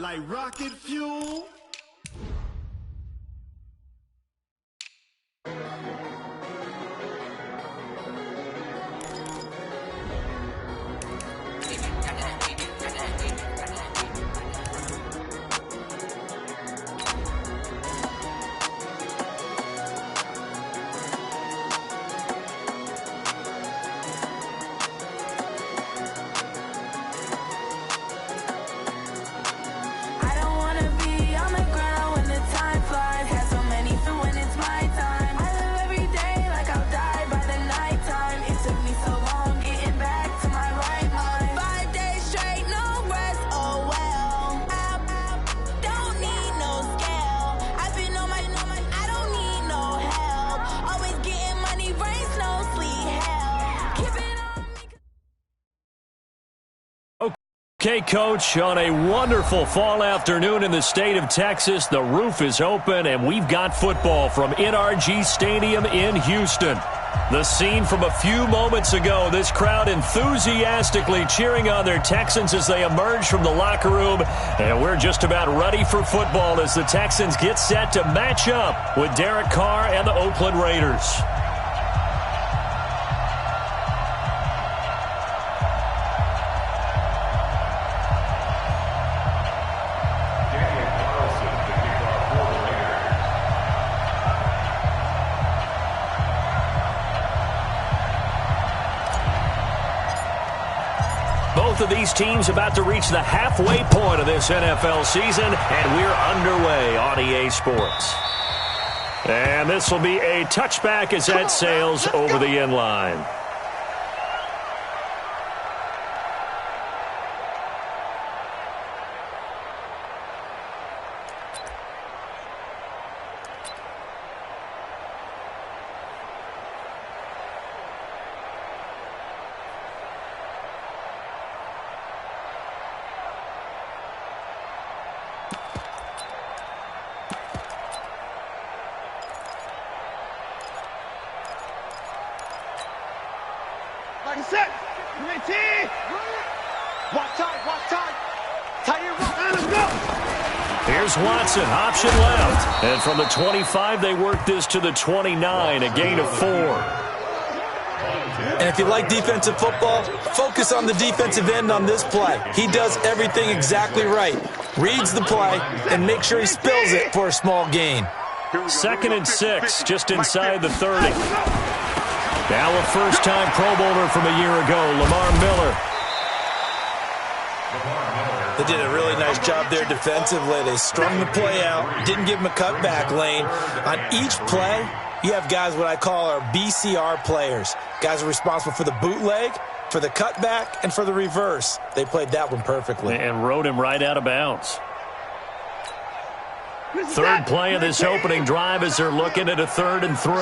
like rocket fuel. Okay, Coach, on a wonderful fall afternoon in the state of Texas, the roof is open, and we've got football from NRG Stadium in Houston. The scene from a few moments ago, this crowd enthusiastically cheering on their Texans as they emerge from the locker room, and we're just about ready for football as the Texans get set to match up with Derek Carr and the Oakland Raiders. Both of these teams about to reach the halfway point of this NFL season, and we're underway on EA Sports. And this will be a touchback as that sails over the end line. Here's Watson, option left. And from the 25, they work this to the 29, a gain of 4. And if you like defensive football, focus on the defensive end on this play. He does everything exactly right. Reads the play and makes sure he spills it for a small gain. 2nd and 6, just inside the 30. Now a first-time Pro Bowler from a year ago, Lamar Miller. They did a really nice job there defensively. They strung the play out, didn't give him a cutback lane. On each play, you have guys what I call our BCR players. Guys are responsible for the bootleg, for the cutback, and for the reverse. They played that one perfectly. And rode him right out of bounds. Third play of this opening drive as they're looking at a 3rd and 3.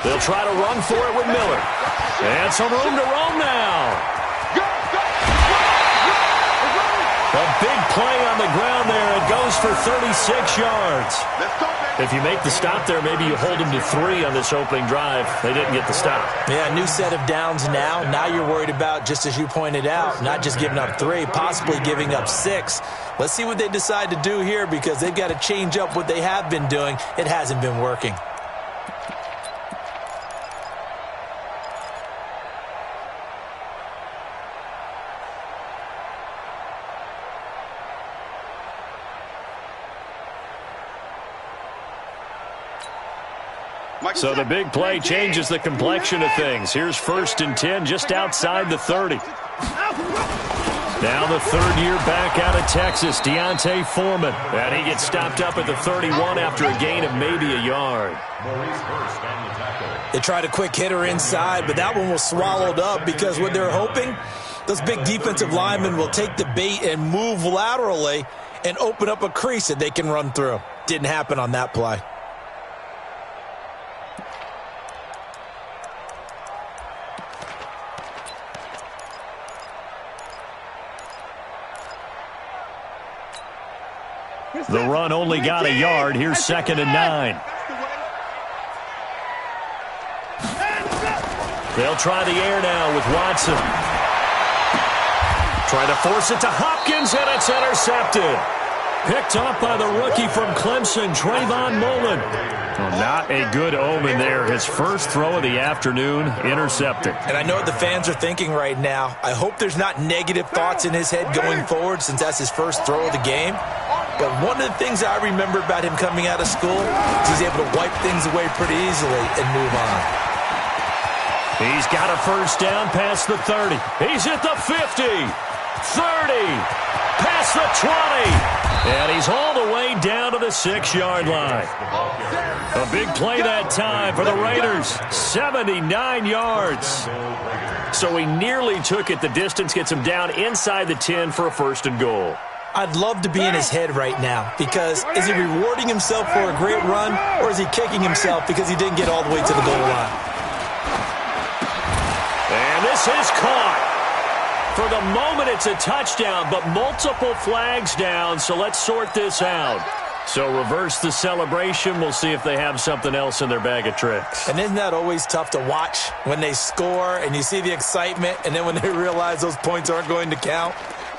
They'll try to run for it with Miller. And some room to roam now. A big play on the ground there. It goes for 36 yards. If you make the stop there, maybe you hold them to 3 on this opening drive. They didn't get the stop. Yeah, new set of downs now. Now you're worried about, just as you pointed out, not just giving up 3, possibly giving up 6. Let's see what they decide to do here because they've got to change up what they have been doing. It hasn't been working. So the big play changes the complexion of things. Here's 1st and 10 just outside the 30. Now the 3rd year back out of Texas, Deontay Foreman. And he gets stopped up at the 31 after a gain of maybe a yard. They tried a quick hitter inside, but that one was swallowed up because what they're hoping, those big defensive linemen will take the bait and move laterally and open up a crease that they can run through. Didn't happen on that play. The run only got a yard. Here's 2nd and 9. They'll try the air now with Watson. Trying to force it to Hopkins, and it's intercepted. Picked off by the rookie from Clemson, Trayvon Mullen. Well, not a good omen there. His first throw of the afternoon, intercepted. And I know what the fans are thinking right now. I hope there's not negative thoughts in his head going forward since that's his first throw of the game. But one of the things I remember about him coming out of school is he's able to wipe things away pretty easily and move on. He's got a first down past the 30. He's at the 50, 30, past the 20. And he's all the way down to the 6-yard line. A big play that time for the Raiders. 79 yards. So he nearly took it the distance, gets him down inside the 10 for a first and goal. I'd love to be in his head right now because is he rewarding himself for a great run or is he kicking himself because he didn't get all the way to the goal line? And this is caught. For the moment, it's a touchdown, but multiple flags down, so let's sort this out. So reverse the celebration. We'll see if they have something else in their bag of tricks. And isn't that always tough to watch when they score and you see the excitement and then when they realize those points aren't going to count?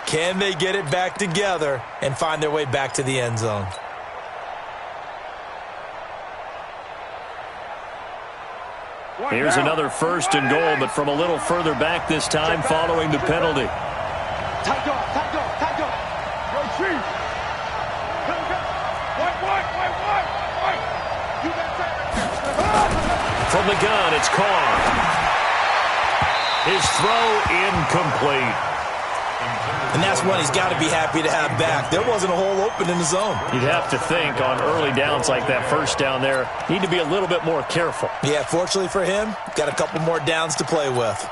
Can they get it back together and find their way back to the end zone? Here's another first and goal, but from a little further back this time following the penalty. From the gun, it's Carr. His throw incomplete. And that's one he's got to be happy to have back. There wasn't a hole open in the zone. You'd have to think on early downs like that first down there, need to be a little bit more careful. Yeah, fortunately for him, got a couple more downs to play with.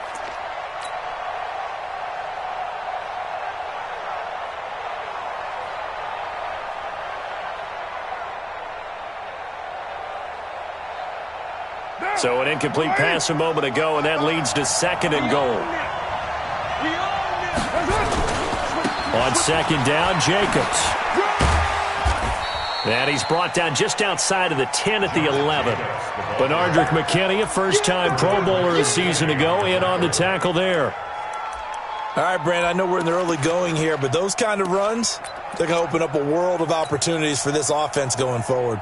So an incomplete pass a moment ago, and that leads to second and goal. On second down, Jacobs. And he's brought down just outside of the 10 at the 11. Benardrick McKinney, a first-time Pro Bowler a season ago, in on the tackle there. All right, Brand, I know we're in the early going here, but those kind of runs, they're going to open up a world of opportunities for this offense going forward.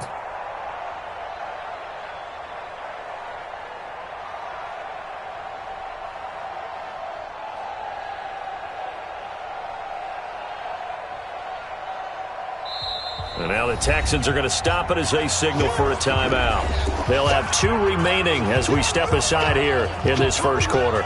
And now the Texans are going to stop it as they signal for a timeout. They'll have 2 remaining as we step aside here in this first quarter.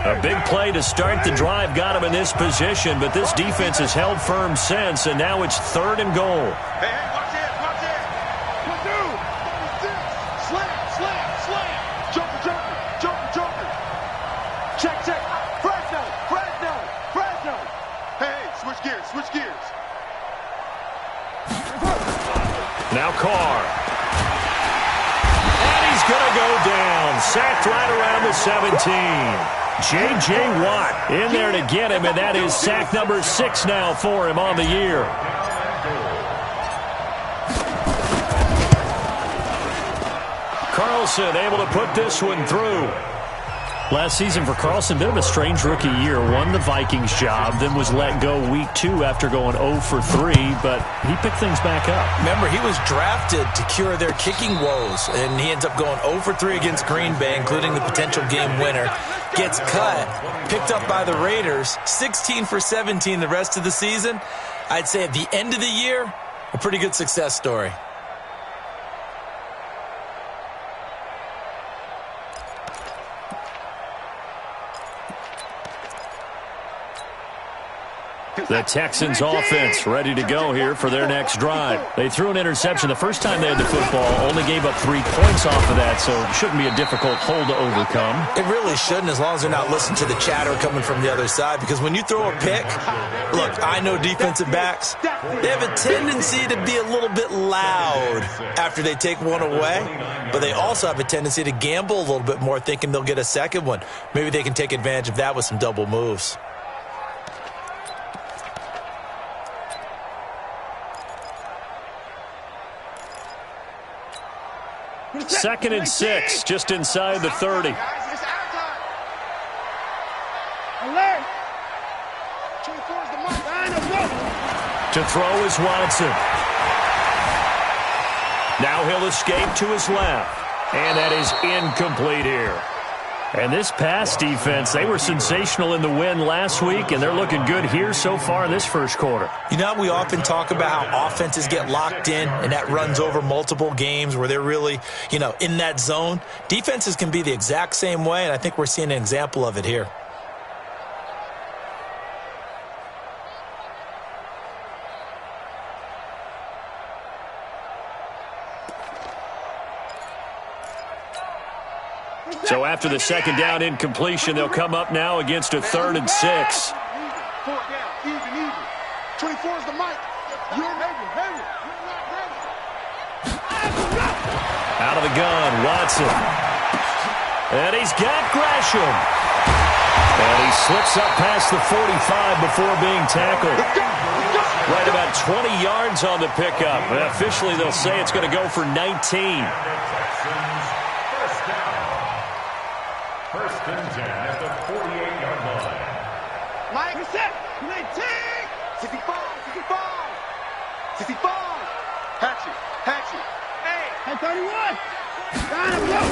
A big play to start the drive got him in this position, but this defense has held firm since, and now it's third and goal. Hey, watch it, watch it. What do? Slam, slam, slam. Joker, joker, joker, joker. Check, check. Fresno, Fresno, Fresno. Hey, switch gears, switch gears. Now Carr. And he's going to go down. Sacked right around the 17. J.J. Watt in there to get him, and that is sack number 6 now for him on the year. Carlson able to put this one through. Last season for Carlson, bit of a strange rookie year. Won the Vikings job, then was let go week 2 after going 0 for 3, but he picked things back up. Remember, he was drafted to cure their kicking woes, and he ends up going 0 for 3 against Green Bay, including the potential game winner. Gets cut, picked up by the Raiders, 16 for 17 the rest of the season. I'd say at the end of the year, a pretty good success story. The Texans offense ready to go here for their next drive. They threw an interception the first time they had the football, only gave up 3 points off of that, so it shouldn't be a difficult hole to overcome. It really shouldn't, as long as they're not listening to the chatter coming from the other side, because when you throw a pick, look, I know defensive backs, they have a tendency to be a little bit loud after they take one away, but they also have a tendency to gamble a little bit more, thinking they'll get a second one. Maybe they can take advantage of that with some double moves. 2nd and 6, just inside the 30. Alert. To throw is Watson. Now he'll escape to his left. And that is incomplete here. And this pass defense, they were sensational in the win last week, and they're looking good here so far in this first quarter. You know, we often talk about how offenses get locked in, and that runs over multiple games where they're really, in that zone. Defenses can be the exact same way, and I think we're seeing an example of it here. So after the second down incompletion, they'll come up now against a 3rd and 6. 4th down, even. 24 is the mic. You're ready. Out of the gun, Watson. And he's got Gresham. And he slips up past the 45 before being tackled. Right about 20 yards on the pickup. And officially, they'll say it's going to go for 19. First and 10 at the 48-yard line. Mike, set. 19. 65. 65. Hatchet. Hey, 31. Got him, go.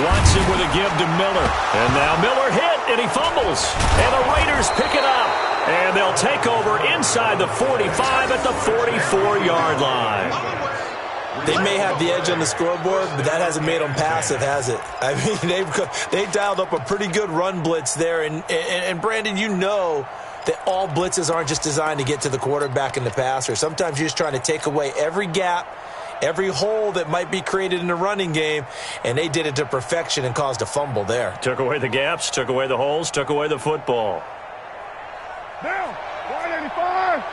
Watson with a give to Miller. And now Miller hit, and he fumbles. And the Raiders pick it up. And they'll take over inside the 45 at the 44-yard line. They may have the edge on the scoreboard, but that hasn't made them passive, has it? I mean, they dialed up a pretty good run blitz there. And Brandon, you know that all blitzes aren't just designed to get to the quarterback and the passer. Sometimes you're just trying to take away every gap, every hole that might be created in the running game, and they did it to perfection and caused a fumble there. Took away the gaps, took away the holes, took away the football. Down. 185.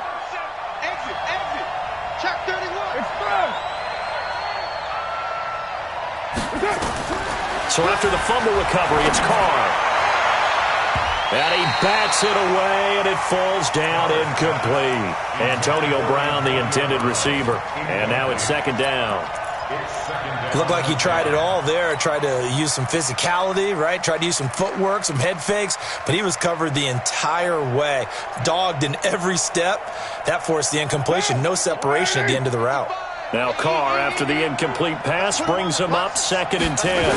Exit. Check 31. It's through. So after the fumble recovery, it's Carr. And he bats it away, and it falls down incomplete. Antonio Brown, the intended receiver. And now it's 2nd down. It looked like he tried it all there, tried to use some physicality, right? Tried to use some footwork, some head fakes, but he was covered the entire way. Dogged in every step. That forced the incompletion. No separation at the end of the route. Now Carr, after the incomplete pass, brings him up 2nd and 10.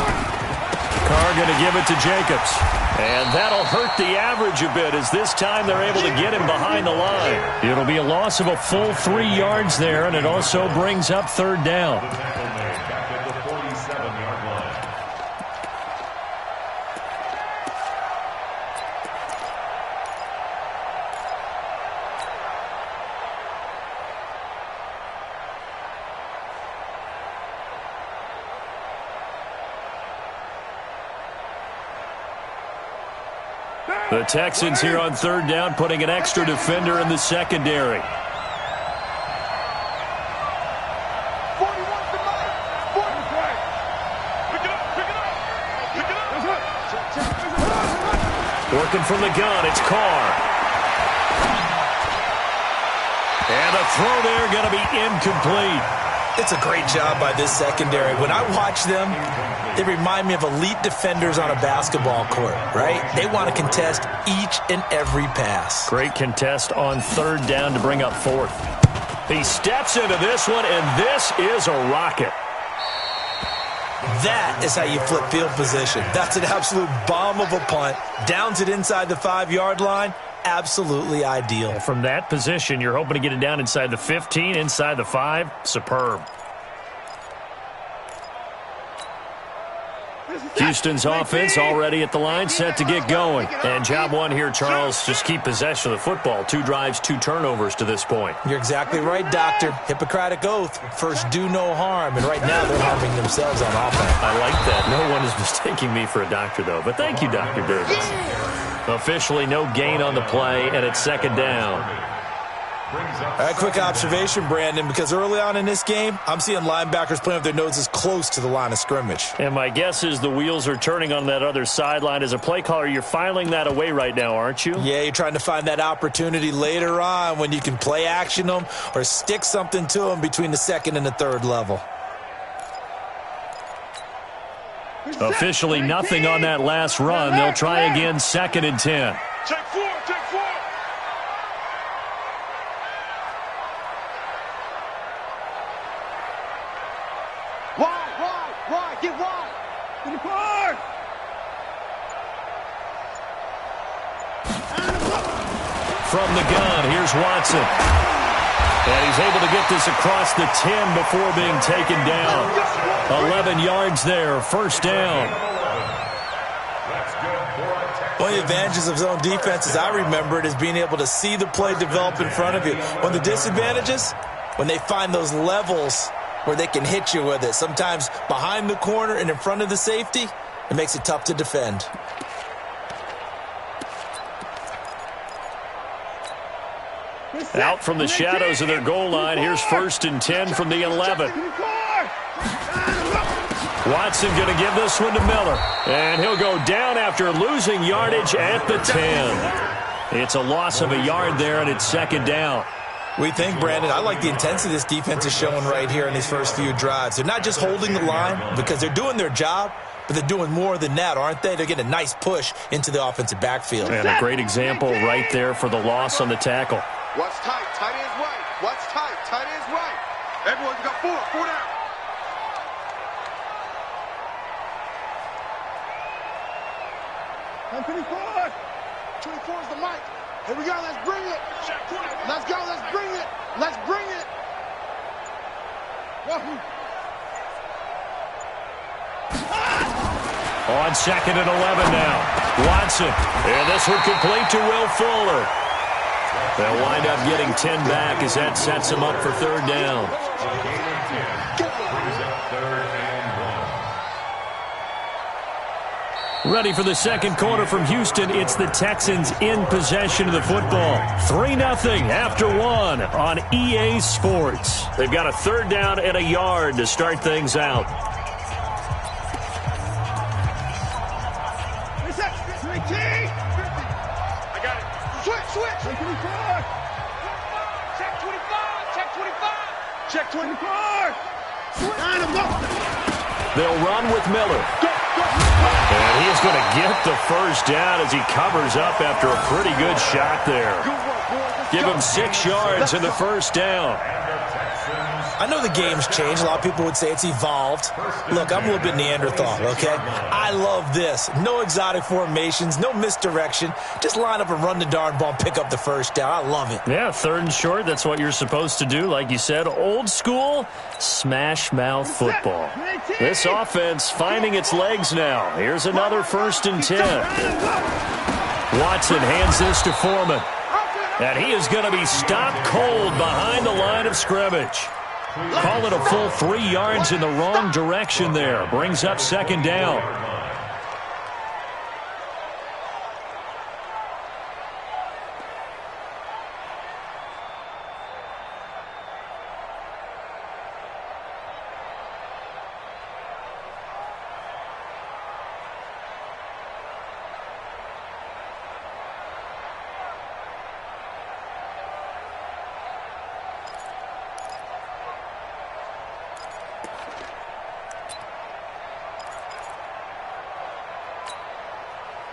Carr going to give it to Jacobs. And that'll hurt the average a bit as this time they're able to get him behind the line. It'll be a loss of a full 3 yards there, and it also brings up 3rd down. The Texans here on 3rd down, putting an extra defender in the secondary. Working from the gun, it's Carr. And a throw there going to be incomplete. It's a great job by this secondary. When I watch them, they remind me of elite defenders on a basketball court, right? They want to contest each and every pass. Great contest on 3rd down to bring up 4th. He steps into this one, and this is a rocket. That is how you flip field position. That's an absolute bomb of a punt. Downs it inside the 5-yard line. Absolutely ideal. From that position, you're hoping to get it down inside the 15, inside the 5. Superb. Houston's offense already at the line, set to get going. And job one here, Charles, just keep possession of the football. 2 drives, 2 turnovers to this point. You're exactly right, Doctor. Hippocratic oath. First, do no harm. And right now, they're harming themselves on offense. I like that. No one is mistaking me for a doctor, though. But thank you, Dr. Davis. Officially no gain on the play, and it's 2nd down. All right, quick observation, Brandon, because early on in this game, I'm seeing linebackers playing with their noses close to the line of scrimmage. And my guess is the wheels are turning on that other sideline. As a play caller, you're filing that away right now, aren't you? Yeah, you're trying to find that opportunity later on when you can play action them or stick something to them between the 2nd and the 3rd level. Officially nothing on that last run. They'll try again, 2nd and 10. Take 4, take 4. Wide, get wide. In the car. From the gun, here's Watson. And he's able to get this across the 10 before being taken down. 11 yards there, 1st down. One of the advantages of zone defense, as I remember it, is being able to see the play develop in front of you. One of the disadvantages, when they find those levels where they can hit you with it. Sometimes behind the corner and in front of the safety, it makes it tough to defend. Out from the shadows of their goal line. Here's 1st and 10 from the 11. Watson going to give this one to Miller. And he'll go down after losing yardage at the 10. It's a loss of a yard there, and it's 2nd down. We think, Brandon, I like the intensity this defense is showing right here in these first few drives. They're not just holding the line because they're doing their job, but they're doing more than that, aren't they? They're getting a nice push into the offensive backfield. And a great example right there for the loss on the tackle. Watch tight, tight ends right. Watch tight, tight ends right. Everyone, you got 4 down. I'm 24. 24 is the mic. Here we go, let's bring it. Let's go, let's bring it. Let's bring it. On 2nd and 11 now. Watson. And this one complete to Will Fuller. They'll wind up getting 10 back as that sets them up for 3rd down. Ready for the 2nd quarter from Houston. It's the Texans in possession of the football. 3-0 after 1 on EA Sports. They've got a 3rd down and a yard to start things out. Check 24. They'll run with Miller. And he is going to get the 1st down as he covers up after a pretty good shot there. Give him 6 yards in the 1st down. I know the game's changed. A lot of people would say it's evolved. Look, I'm a little bit Neanderthal, okay? I love this. No exotic formations, no misdirection. Just line up and run the darn ball and pick up the 1st down. I love it. Yeah, 3rd and short. That's what you're supposed to do. Like you said, old school smash mouth football. This offense finding its legs now. Here's another 1st and 10. Watson hands this to Foreman. And he is going to be stopped cold behind the line of scrimmage. Call it a full 3 yards in the wrong direction there. Brings up 2nd down.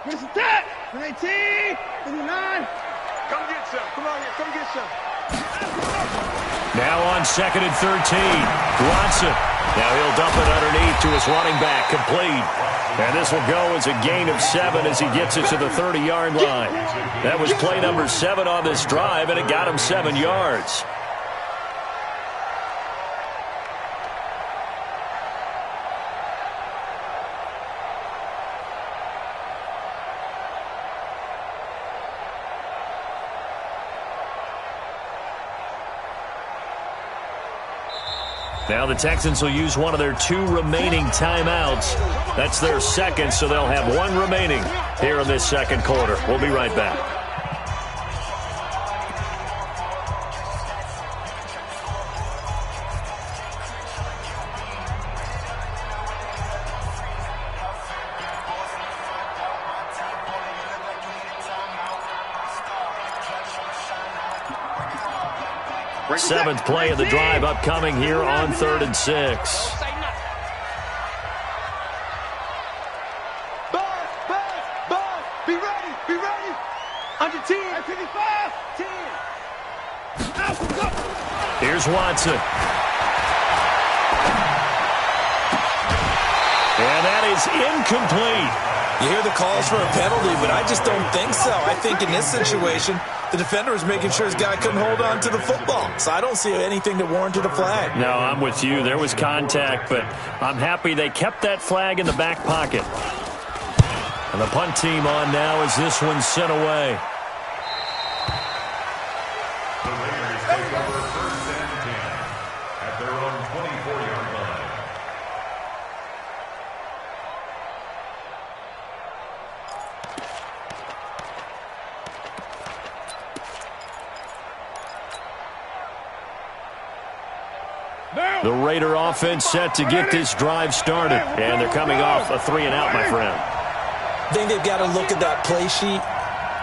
Here's the tap. 18, 59. Come get some. Come on here. Come get some. Now on 2nd and 13. Watson. Now he'll dump it underneath to his running back. Complete. And this will go as a gain of 7 as he gets it to the 30-yard line. That was play number 7 on this drive, and it got him 7 yards. Now the Texans will use one of their 2 remaining timeouts. That's their 2nd, so they'll have 1 remaining here in this 2nd quarter. We'll be right back. Seventh play of the drive upcoming here on 3rd and 6. Under 10. 55. 10. Here's Watson. And that is incomplete. You hear the calls for a penalty, but I just don't think so. I think in this situation, the defender was making sure his guy couldn't hold on to the football. So I don't see anything that warranted a flag. No, I'm with you. There was contact, but I'm happy they kept that flag in the back pocket. And the punt team on now as this one's sent away. The Raiders take over 1st and 10 at their own 24-yard line. The Raider offense set to get this drive started. And they're coming off a 3-and-out, my friend. I think they've got to look at that play sheet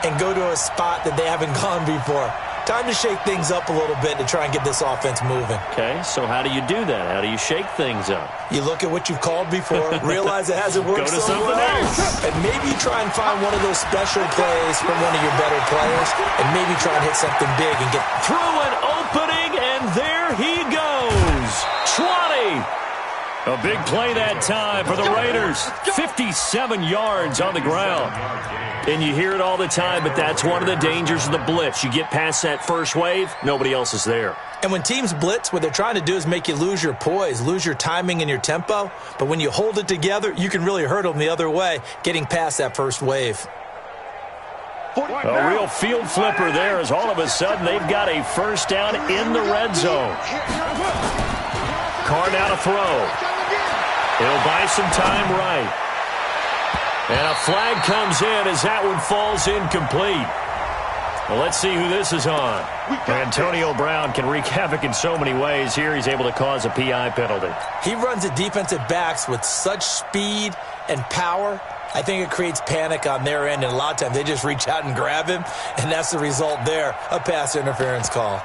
and go to a spot that they haven't gone before. Time to shake things up a little bit to try and get this offense moving. Okay, so how do you do that? How do you shake things up? You look at what you've called before, realize it hasn't worked Go to so something well, else. and maybe try and find one of those special plays from one of your better players, and maybe try and hit something big and get Through an opening, and there he goes. 20. A big play that time for the Raiders. 57 yards on the ground. And you hear it all the time, but that's one of the dangers of the blitz. You get past that first wave, nobody else is there. And when teams blitz, what they're trying to do is make you lose your poise, lose your timing and your tempo. But when you hold it together, you can really hurt them the other way, getting past that first wave. A real field flipper there as all of a sudden they've got a first down in the red zone. Carr now to throw. He'll buy some time right. And a flag comes in as that one falls incomplete. Well, let's see who this is on. Antonio Brown can wreak havoc in so many ways. Here he's able to cause a PI penalty. He runs at defensive backs with such speed and power. I think it creates panic on their end, and a lot of times they just reach out and grab him, and that's the result there, a pass interference call.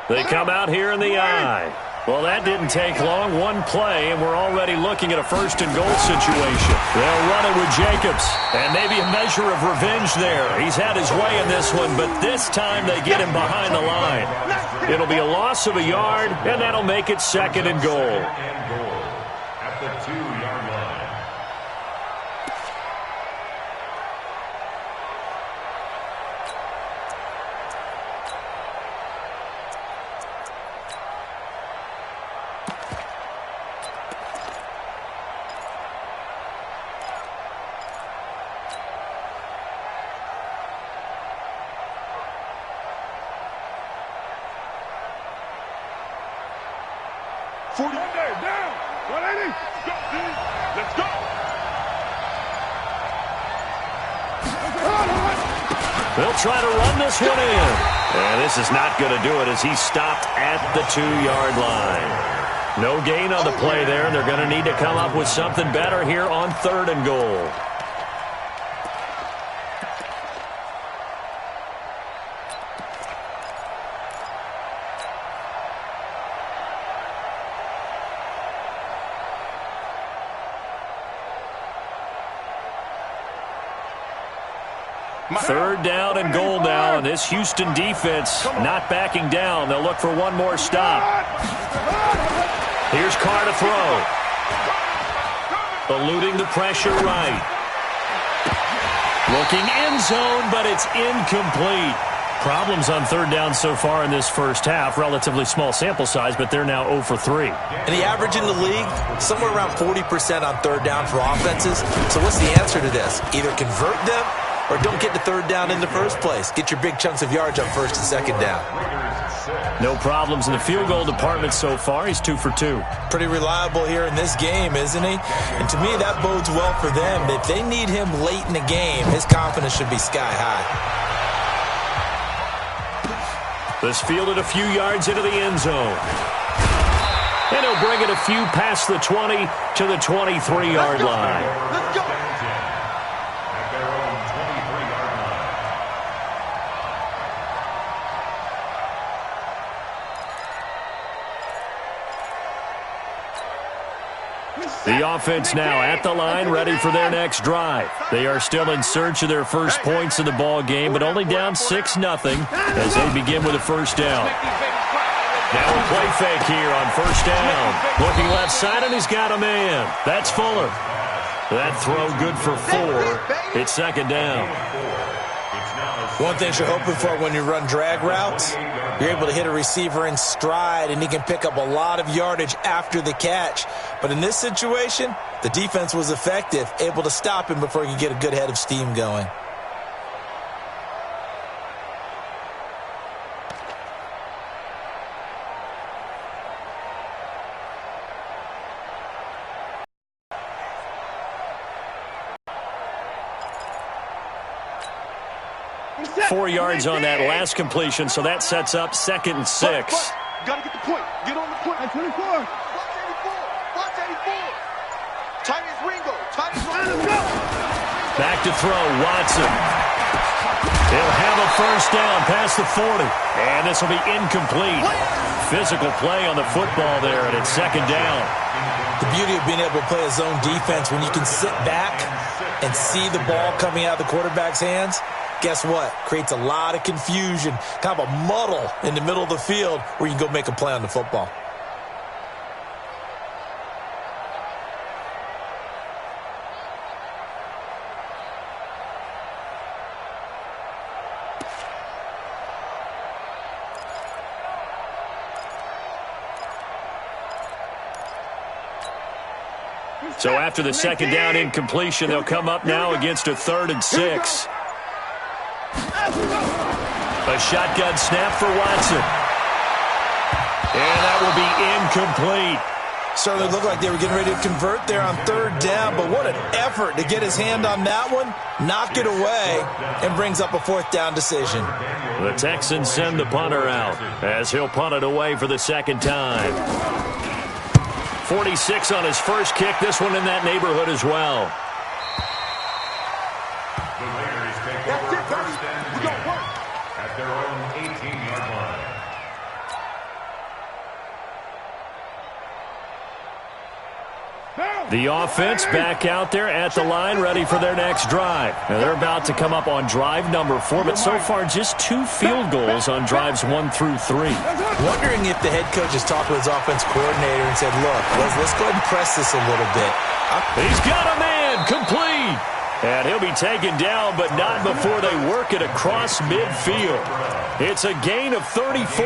They come out here in the eye. Well, that didn't take long. One play, and we're already looking at a first-and-goal situation. They'll run it with Jacobs, and maybe a measure of revenge there. He's had his way in this one, but this time they get him behind the line. It'll be a loss of a yard, and that'll make it 2nd and goal. At the 2-yard line. Down. 180. Let's go. They'll try to run this one in. And this is not going to do it as he's stopped at the 2-yard line. No gain on the play there, and they're going to need to come up with something better here on 3rd and goal. Third down and goal now, and this Houston defense not backing down. They'll look for one more stop. Here's Carr to throw. Eluding the pressure right. Looking end zone, but it's incomplete. Problems on 3rd down so far in this first half. Relatively small sample size, but they're now 0 for 3. And the average in the league, somewhere around 40% on 3rd down for offenses. So what's the answer to this? Either convert them or don't get to 3rd down in the first place. Get your big chunks of yards on 1st and 2nd down. No problems in the field goal department so far. He's 2 for 2. Pretty reliable here in this game, isn't he? And to me, that bodes well for them. If they need him late in the game, his confidence should be sky high. This fielded a few yards into the end zone. And he'll bring it a few past the 20 to the 23-yard line. Let's go. At their own 23-yard line. The offense now at the line, ready for their next drive. They are still in search of their first points in the ball game, but only down 6-0 as they begin with a first down. Now a play fake here on first down. Looking left side, and he's got a man. That's Fuller. That throw good for 4. It's second down. One thing you're hoping for when you run drag routes, you're able to hit a receiver in stride, and he can pick up a lot of yardage after the catch. But in this situation, the defense was effective, able to stop him before he could get a good head of steam going. Four yards on that last completion, so that sets up 2nd and 6. You got to get the point. Get on the point. At 24. Watch 84. Tight as Ringo. Tight as Ringo. Back to throw, Watson. He'll have a first down past the 40. And this will be incomplete. Physical play on the football there, and it's second down. The beauty of being able to play a zone defense when you can sit back and see the ball coming out of the quarterback's hands, guess what? Creates a lot of confusion, kind of a muddle in the middle of the field where you can go make a play on the football. So after the second down incompletion, they'll come up now against a 3rd and 6. A shotgun snap for Watson. And that will be incomplete. Certainly looked like they were getting ready to convert there on 3rd down, but what an effort to get his hand on that one, knock it away, and brings up a 4th down decision. The Texans send the punter out as he'll punt it away for the second time. 46 on his first kick, this one in that neighborhood as well. The Raiders take over first and 10 at their own 18-yard line. The offense back out there at the line, ready for their next drive. Now they're about to come up on drive number 4, but so far just 2 field goals on drives 1 through 3. Wondering if the head coach has talked with his offense coordinator and said, look, let's go ahead and press this a little bit. He's got a man, complete. And he'll be taken down, but not before they work it across midfield. It's a gain of 34.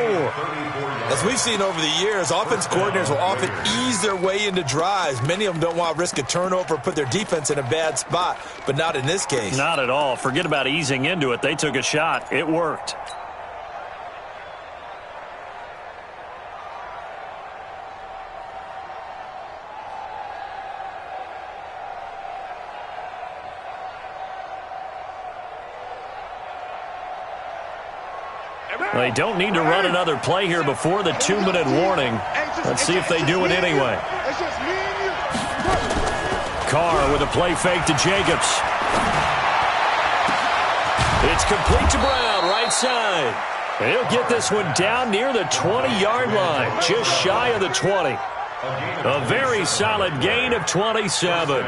As we've seen over the years, offense coordinators will often ease their way into drives. Many of them don't want to risk a turnover or put their defense in a bad spot, but not in this case. Not at all. Forget about easing into it. They took a shot. It worked. They don't need to run another play here before the 2-minute warning. Let's see if they do it anyway. Carr with a play fake to Jacobs. It's complete to Brown, right side. He'll get this one down near the 20-yard line, just shy of the 20. A very solid gain of 27.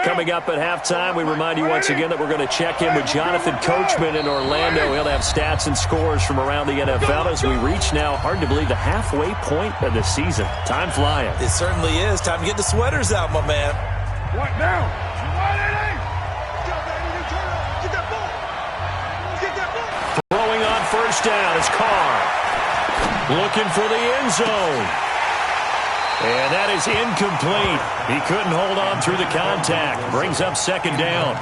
Coming up at halftime, we remind you once again that we're going to check in with Jonathan Coachman in Orlando. He'll have stats and scores from around the NFL as we reach now, hard to believe, the halfway point of the season. Time flying. It certainly is. Time to get the sweaters out, my man. What now? Throwing on first down is Carr. Looking for the end zone. And that is incomplete. He couldn't hold on through the contact. Brings up second down.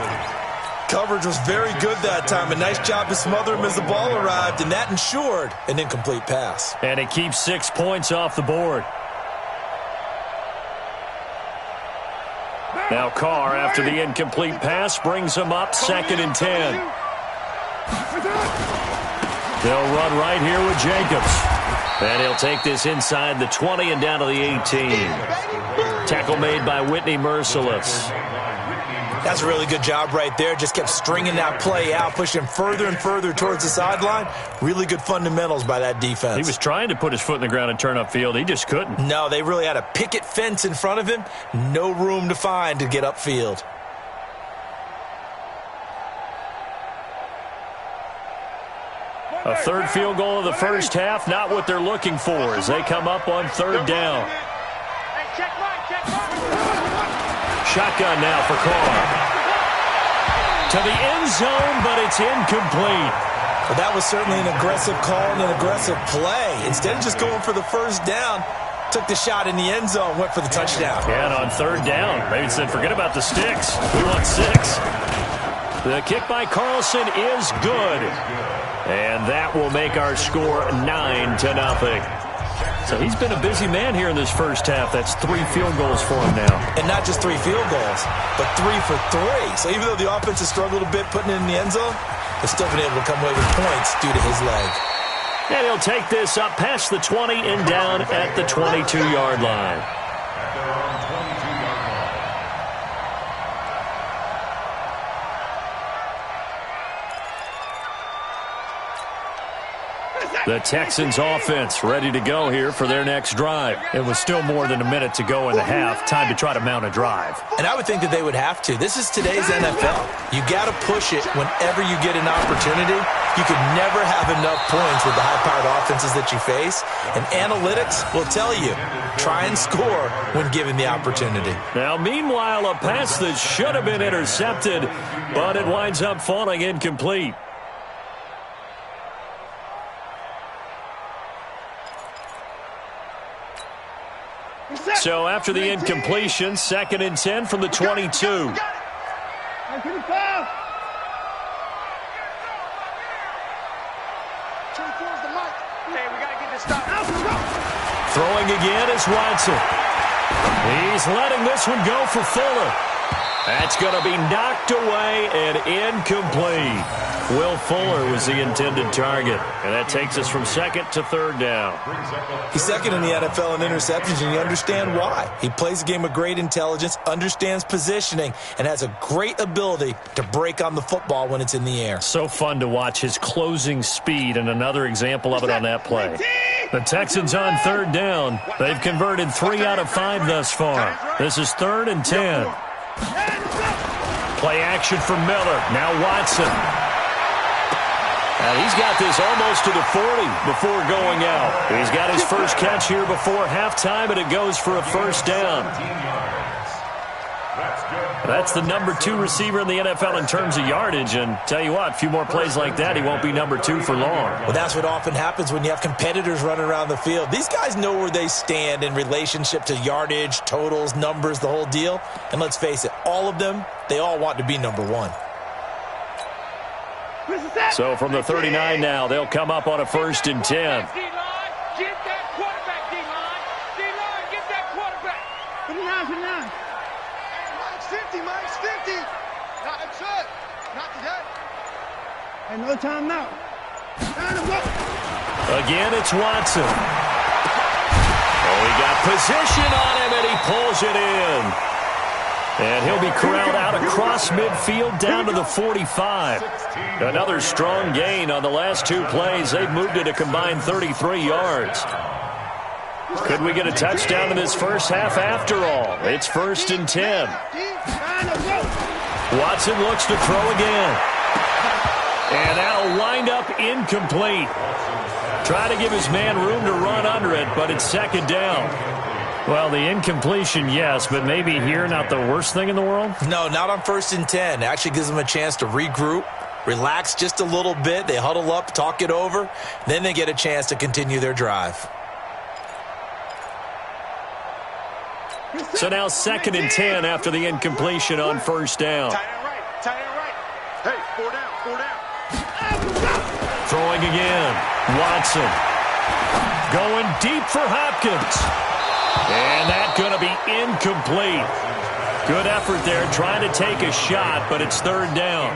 Coverage was very good that time. A nice job to smother him as the ball arrived, and that ensured an incomplete pass. And it keeps 6 points off the board. Now Carr, after the incomplete pass, brings him up 2nd and 10. They'll run right here with Jacobs. And he'll take this inside the 20 and down to the 18. Tackle made by Whitney Merciless. That's a really good job right there. Just kept stringing that play out, pushing further and further towards the sideline. Really good fundamentals by that defense. He was trying to put his foot in the ground and turn upfield. He just couldn't. No, they really had a picket fence in front of him. No room to find to get upfield. A third field goal of the first half, not what they're looking for as they come up on third down. Shotgun now for Carr. To the end zone, but it's incomplete. Well, that was certainly an aggressive call and an aggressive play. Instead of just going for the first down, took the shot in the end zone, went for the touchdown. And on third down, they said, forget about the sticks. We want 6. The kick by Carlson is good. And that will make our score 9-0. So he's been a busy man here in this first half. That's 3 field goals for him now. And not just 3 field goals, but 3 for 3. So even though the offense has struggled a bit putting it in the end zone, they've still been able to come away with points due to his leg. And he'll take this up past the 20 and down at the 22-yard line. The Texans offense ready to go here for their next drive. It was still more than a minute to go in the half. Time to try to mount a drive. And I would think that they would have to. This is today's NFL. You got to push it whenever you get an opportunity. You could never have enough points with the high-powered offenses that you face. And analytics will tell you, try and score when given the opportunity. Now, meanwhile, a pass that should have been intercepted, but it winds up falling incomplete. So after the incompletion, 2nd and 10 from the 22. Throwing again is Watson. He's letting this one go for Fuller. That's going to be knocked away and incomplete. Will Fuller was the intended target. And that takes us from 2nd to 3rd down. He's 2nd in the NFL in interceptions, and you understand why. He plays a game of great intelligence, understands positioning, and has a great ability to break on the football when it's in the air. So fun to watch his closing speed, and another example of it on that play. The Texans on 3rd down. They've converted 3 out of 5 thus far. This is 3rd and 10. Play action for Miller. Now Watson. And he's got this almost to the 40 before going out. He's got his first catch here before halftime, and it goes for a first down. That's the number 2 receiver in the NFL in terms of yardage. And tell you what, a few more plays like that, he won't be number 2 for long. Well, that's what often happens when you have competitors running around the field. These guys know where they stand in relationship to yardage, totals, numbers, the whole deal. And let's face it, all of them, they all want to be number 1. So from the 39 now, they'll come up on a 1st and 10. Get that quarterback, D-line. D-line, get that quarterback. Put it down, put it down. Mike's 50, Mike's 50. Not that's it. Not today. And no time now. Again, it's Watson. Oh, he got position on him, and he pulls it in. And he'll be corralled out across midfield down to the 45. Another strong gain on the last 2 plays. They've moved it a combined 33 yards. Could we get a touchdown in this first half after all? It's 1st and 10. Watson looks to throw again. And that'll wind up incomplete. Try to give his man room to run under it, but it's 2nd down. Well, the incompletion, yes, but maybe here not the worst thing in the world? No, not on 1st and 10. It actually gives them a chance to regroup, relax just a little bit. They huddle up, talk it over. Then they get a chance to continue their drive. So now 2nd and 10 after the incompletion on 1st down. Tight end right. Tight end right. Hey, 4 down, 4 down. Throwing again. Watson. Going deep for Hopkins. And that's going to be incomplete. Good effort there trying to take a shot, but it's 3rd down.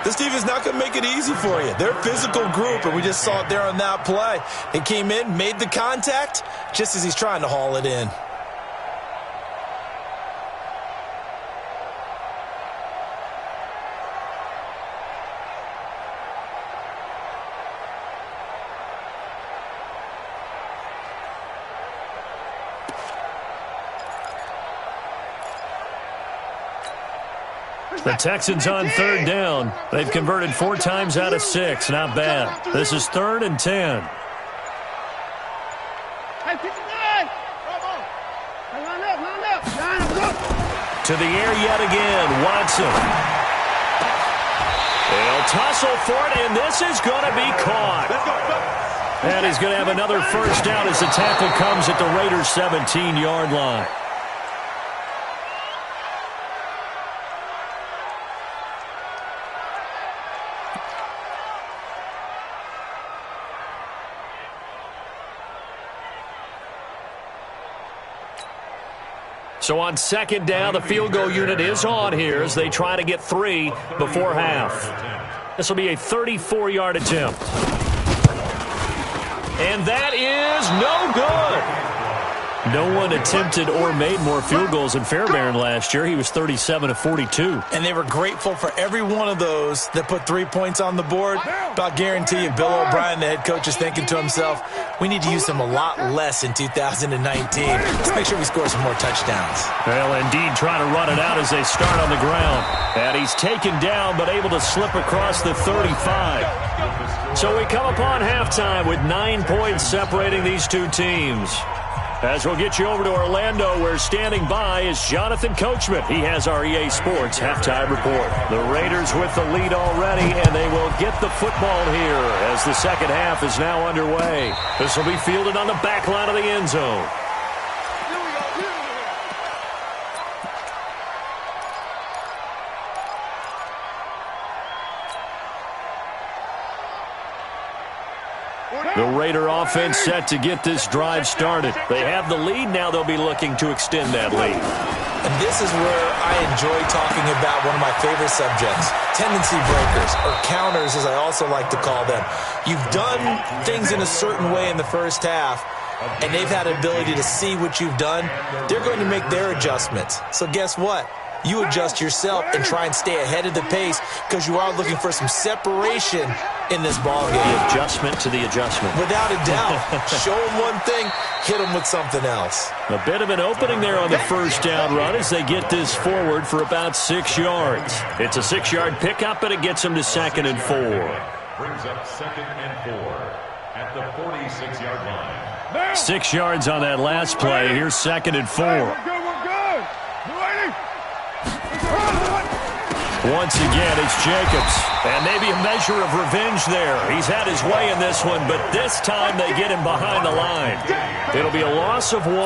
This defense is not going to make it easy for you. They're a physical group, and we just saw it there on that play. He came in, made the contact, just as he's trying to haul it in. The Texans on third down. They've converted 4 times out of 6. Not bad. This is 3rd and 10. To the air yet again. Watson. They'll tussle for it, and this is going to be caught. And he's going to have another first down as the tackle comes at the Raiders' 17-yard line. So on second down, the field goal unit is on here as they try to get 3 before half. This will be a 34-yard attempt. And that is no good. No one attempted or made more field goals than Fairbairn last year. He was 37 of 42. And they were grateful for every one of those that put 3 points on the board. But I'll guarantee you, Bill O'Brien, the head coach, is thinking to himself, we need to use them a lot less in 2019. Let's make sure we score some more touchdowns. Well, indeed, trying to run it out as they start on the ground. And he's taken down, but able to slip across the 35. So we come upon halftime with 9 points separating these two teams. As we'll get you over to Orlando, where standing by is Jonathan Coachman. He has our EA Sports halftime report. The Raiders with the lead already, and they will get the football here as the second half is now underway. This will be fielded on the back line of the end zone. The Raider offense set to get this drive started. They have the lead. Now they'll be looking to extend that lead. And this is where I enjoy talking about one of my favorite subjects, tendency breakers, or counters as I also like to call them. You've done things in a certain way in the first half, and they've had an ability to see what you've done. They're going to make their adjustments. So guess what? You adjust yourself and try and stay ahead of the pace because you are looking for some separation in this ball game. The adjustment to the adjustment. Without a doubt. Show them one thing, hit them with something else. A bit of an opening there on the first down run as they get this forward for about 6 yards. It's a 6-yard pickup, and it gets them to 2nd and 4. Brings up 2nd and 4 at the 46-yard line. 6 yards on that last play. Here's 2nd and 4. We're good. Once again, it's Jacobs. And maybe a measure of revenge there. He's had his way in this one, but this time they get him behind the line. It'll be a loss of 1,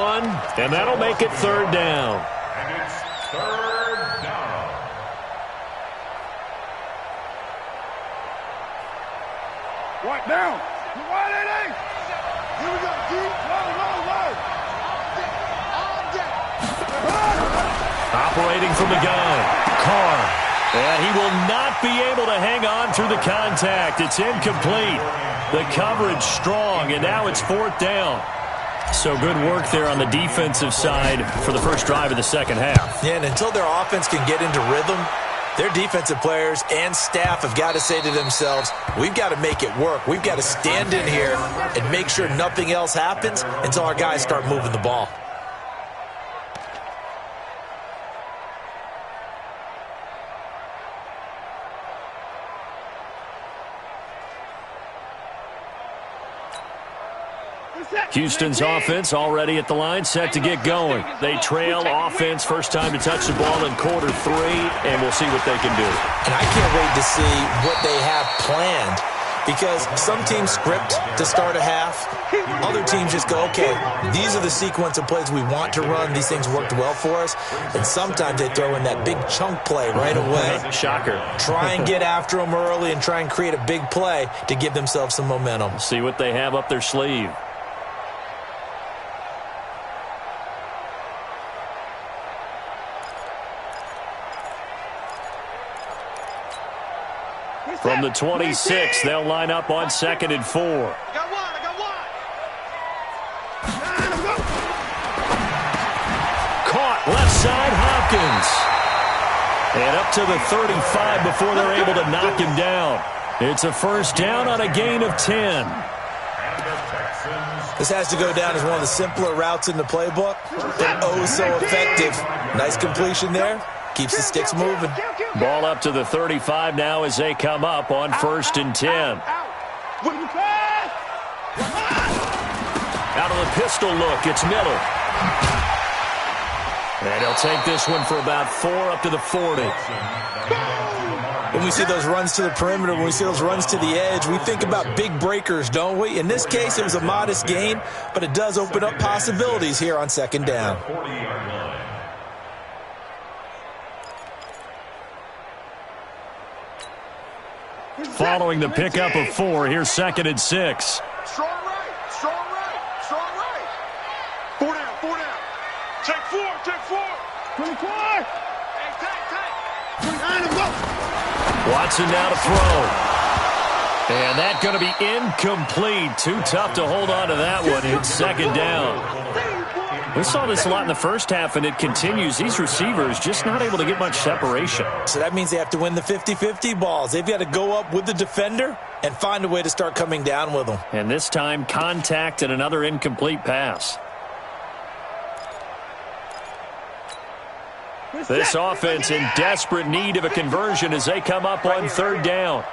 and that'll make it 3rd down. And it's 3rd down. Right down. Right in it. Here we go. Deep. Low. Operating from the gun. Carr. And he will not be able to hang on through the contact. It's incomplete. The coverage strong, and now it's 4th down. So good work there on the defensive side for the first drive of the second half. Yeah, and until their offense can get into rhythm, their defensive players and staff have got to say to themselves, we've got to make it work. We've got to stand in here and make sure nothing else happens until our guys start moving the ball. Houston's offense already at the line, set to get going. They trail offense, first time to touch the ball in quarter 3, and we'll see what they can do. And I can't wait to see what they have planned, because some teams script to start a half. Other teams just go, okay, these are the sequence of plays we want to run. These things worked well for us. And sometimes they throw in that big chunk play right away. Shocker. Try and get after them early and try and create a big play to give themselves some momentum. See what they have up their sleeve. From the 26, they'll line up on 2nd and 4. I got one. Caught left side, Hopkins. And up to the 35 before they're able to knock him down. It's a first down on a gain of 10. This has to go down as one of the simpler routes in the playbook, but oh so effective. Nice completion there. Keeps the sticks moving. Ball up to the 35 now as they come up on 1st and 10. Out of the pistol look, it's Miller. And he'll take this one for about 4 up to the 40. When we see those runs to the perimeter, when we see those runs to the edge, we think about big breakers, don't we? In this case, it was a modest gain, but it does open up possibilities here on 2nd down. Following the pickup of 4, here's 2nd and 6. Strong right. 4 down. Take 4. 24. Hey, tight. 29 and go. Watson now to throw. And that's going to be incomplete. Too tough to hold on to that one. It's 2nd down. We saw this a lot in the first half, and it continues. These receivers just not able to get much separation. So that means they have to win the 50-50 balls. They've got to go up with the defender and find a way to start coming down with them. And this time, contact and another incomplete pass. This offense in desperate need of a conversion as they come up on 3rd down.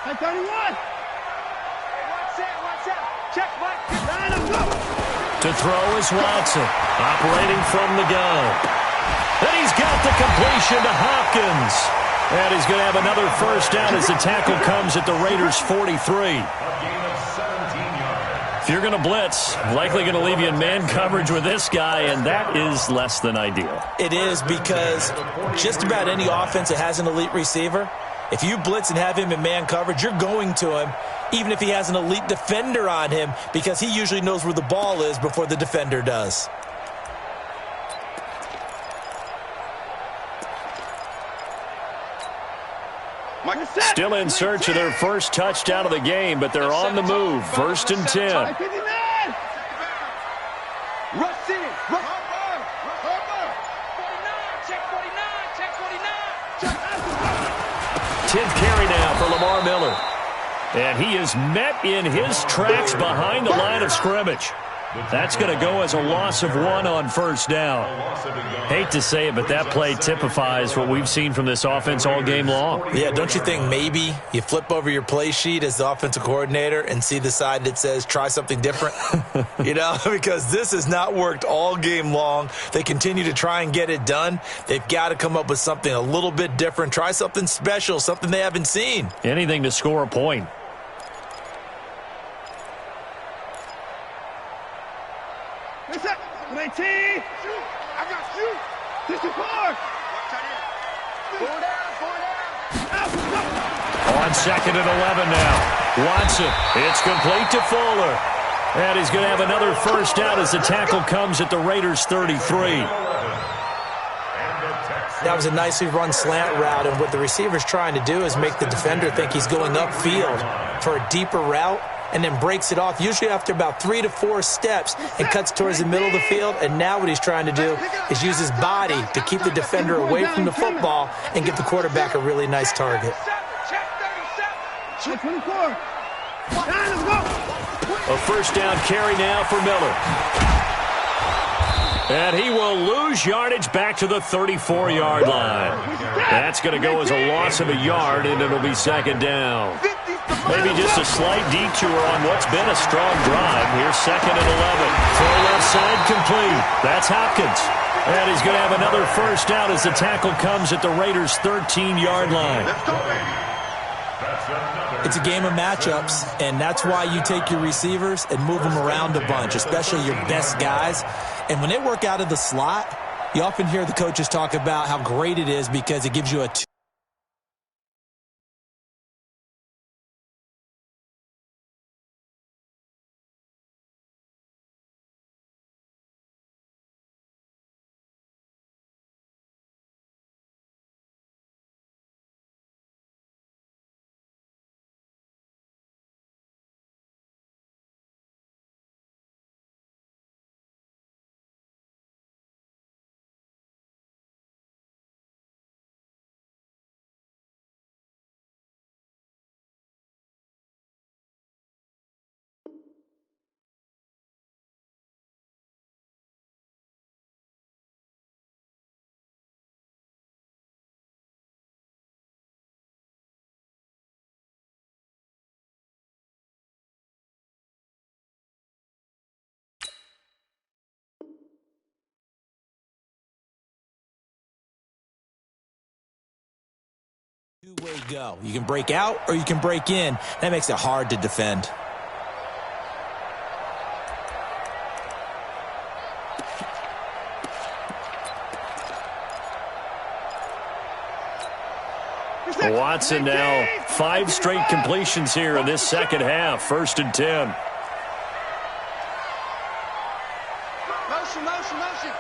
31. Check, Mike. To throw is Watson, operating from the gun. And he's got the completion to Hopkins. And he's going to have another first down as the tackle comes at the Raiders' 43. If you're going to blitz, likely going to leave you in man coverage with this guy, and that is less than ideal. It is, because just about any offense that has an elite receiver, if you blitz and have him in man coverage, you're going to him, even if he has an elite defender on him, because he usually knows where the ball is before the defender does. Still in search of their first touchdown of the game, but they're on the move. 1st and 10. Rush in. 10th carry now for Lamar Miller. And he is met in his tracks behind the line of scrimmage. That's going to go as a loss of 1 on 1st down. Hate to say it, but that play typifies what we've seen from this offense all game long. Yeah, don't you think maybe you flip over your play sheet as the offensive coordinator and see the side that says try something different? Because this has not worked all game long. They continue to try and get it done. They've got to come up with something a little bit different. Try something special, something they haven't seen. Anything to score a point. I got you. 64. On 2nd and 11 now. Watson. It's complete to Fuller. And he's going to have another first down as the tackle comes at the Raiders' 33. That was a nicely run slant route, and what the receiver's trying to do is make the defender think he's going upfield for a deeper route, and then breaks it off, usually after about 3 to 4 steps, and cuts towards the middle of the field. And now what he's trying to do is use his body to keep the defender away from the football and give the quarterback a really nice target. A first down carry now for Miller. And he will lose yardage back to the 34-yard line. That's going to go as a loss of a yard, and it'll be 2nd down. Maybe just a slight detour on what's been a strong drive. Here's 2nd and 11. Throw left side complete. That's Hopkins. And he's going to have another first down as the tackle comes at the Raiders' 13-yard line. It's a game of matchups, and that's why you take your receivers and move them around a bunch, especially your best guys. And when they work out of the slot, you often hear the coaches talk about how great it is because it gives you a Two-way go. You can break out or you can break in. That makes it hard to defend. Watson now 5 straight completions here in this second half. 1st and 10. Motion.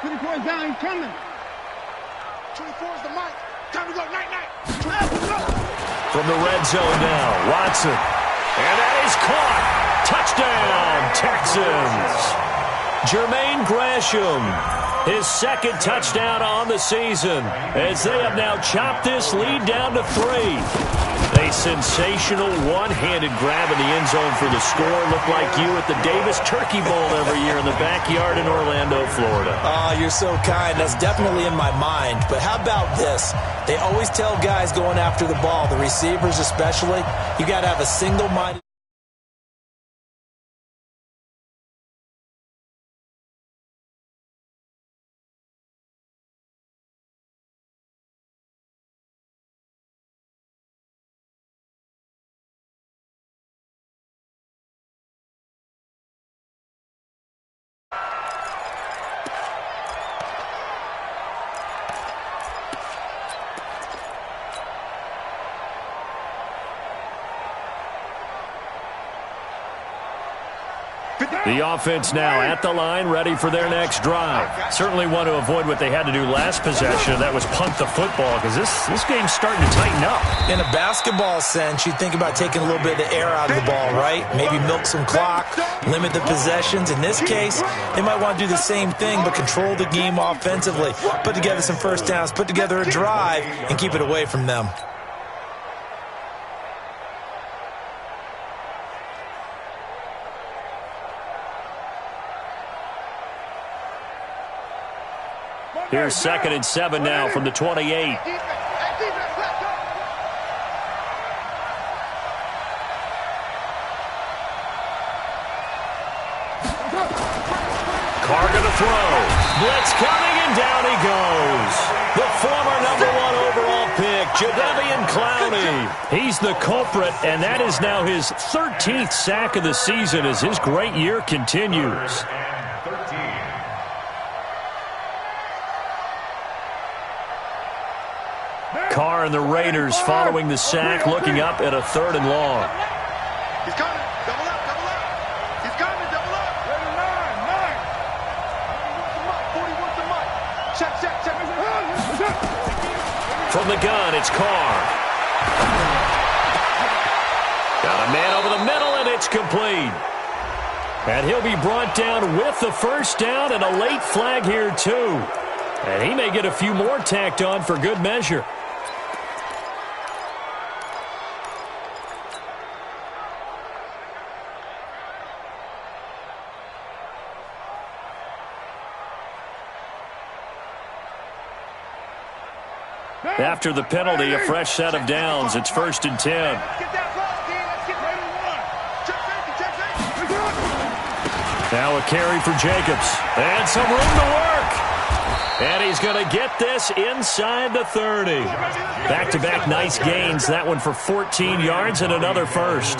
24 is down, he's coming. 24 is the mic. Time to go, night. From the red zone now, Watson. And that is caught. Touchdown, Texans. Jermaine Gresham, his 2nd touchdown on the season, as they have now chopped this lead down to 3. A sensational one-handed grab in the end zone for the score. Looked like you at the Davis Turkey Bowl every year in the backyard in Orlando, Florida. Oh, you're so kind. That's definitely in my mind. But how about this? They always tell guys going after the ball, the receivers especially, you got to have a single-minded. The offense now at the line, ready for their next drive. Certainly want to avoid what they had to do last possession. That was punt the football, because this game's starting to tighten up. In a basketball sense, you think about taking a little bit of the air out of the ball, right? Maybe milk some clock, limit the possessions. In this case, they might want to do the same thing, but control the game offensively. Put together some first downs, put together a drive, and keep it away from them. Here's 2nd and 7 now from the 28. Carr gonna throw. Blitz coming, and down he goes. The former #1 overall pick, Jadeveon Clowney. He's the culprit, and that is now his 13th sack of the season as his great year continues. Carr and the Raiders following the sack, looking up at a 3rd and long. He's coming. Double up. He's coming. Double up. 9. 40 wants the mic. Check. From the gun, it's Carr. Got a man over the middle, and it's complete. And he'll be brought down with the first down and a late flag here, too. And he may get a few more tacked on for good measure. After the penalty, a fresh set of downs. It's 1st and 10. Now a carry for Jacobs. And some room to work. And he's going to get this inside the 30. Back-to-back nice gains. That one for 14 yards and another first.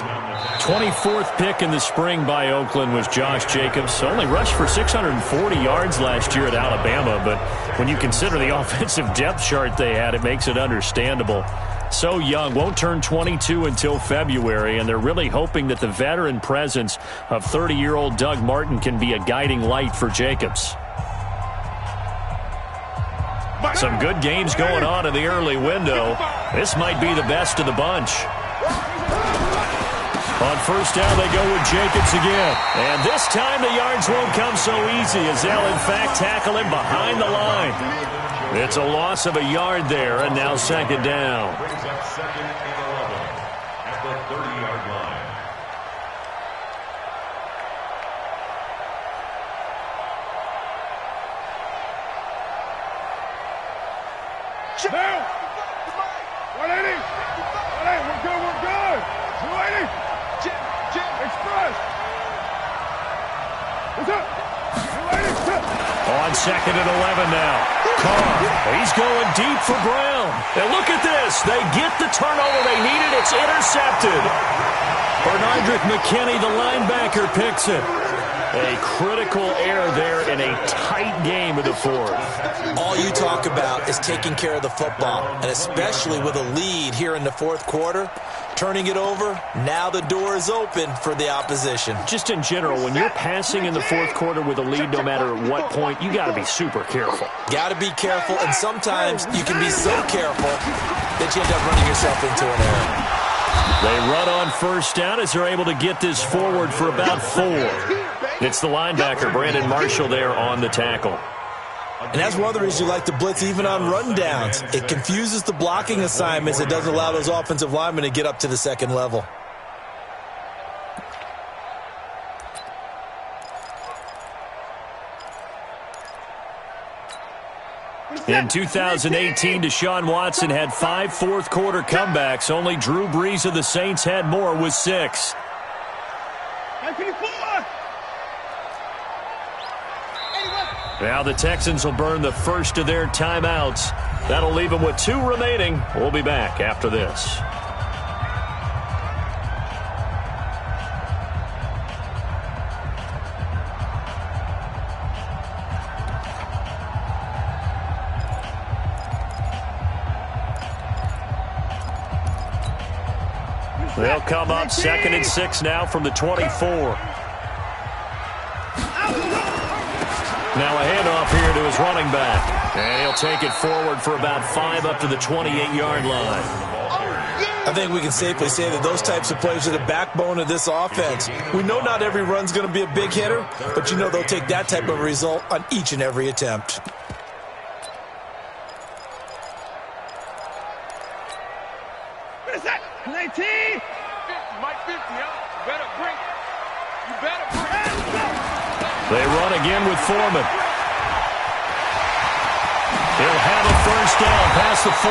24th pick in the spring by Oakland was Josh Jacobs. Only rushed for 640 yards last year at Alabama, but when you consider the offensive depth chart they had, it makes it understandable. So young, won't turn 22 until February, and they're really hoping that the veteran presence of 30-year-old Doug Martin can be a guiding light for Jacobs. Some good games going on in the early window. This might be the best of the bunch. On first down, they go with Jacobs again. And this time the yards won't come so easy as they'll, in fact, tackle him behind the line. It's a loss of a yard there, and now 2nd down. Brings up 2nd and 11 at the 30-yard line. Now! 180! 180, we're good! 280! Jim! Express! What's up? 280! On 2nd and 11 now. Carr, he's going deep for Brown. And look at this. They get the turnover they needed. It's intercepted. Bernardrick McKinney, the linebacker, picks it. A critical error there in a tight game of the fourth. All you talk about is taking care of the football, and especially with a lead here in the fourth quarter, turning it over, now the door is open for the opposition. Just in general, when you're passing in the fourth quarter with a lead, no matter at what point, you got to be super careful. Got to be careful, and sometimes you can be so careful that you end up running yourself into an error. They run on first down as they're able to get this forward for about 4. It's the linebacker, Brandon Marshall, there on the tackle. And that's one of the reasons you like to blitz even on rundowns. It confuses the blocking assignments. It doesn't allow those offensive linemen to get up to the second level. In 2018, Deshaun Watson had 5 fourth-quarter comebacks. Only Drew Brees of the Saints had more with 6. Now the Texans will burn the first of their timeouts. That'll leave them with 2 remaining. We'll be back after this. They'll come up 2nd and 6 now from the 24. Now a handoff here to his running back. And he'll take it forward for about 5 up to the 28-yard line. I think we can safely say that those types of plays are the backbone of this offense. We know not every run's going to be a big hitter, but you know they'll take that type of result on each and every attempt. What is that? 19! 50, Mike 50, huh? You better bring it. You better bring it. They run again with Foreman. He'll have a first down past the 40.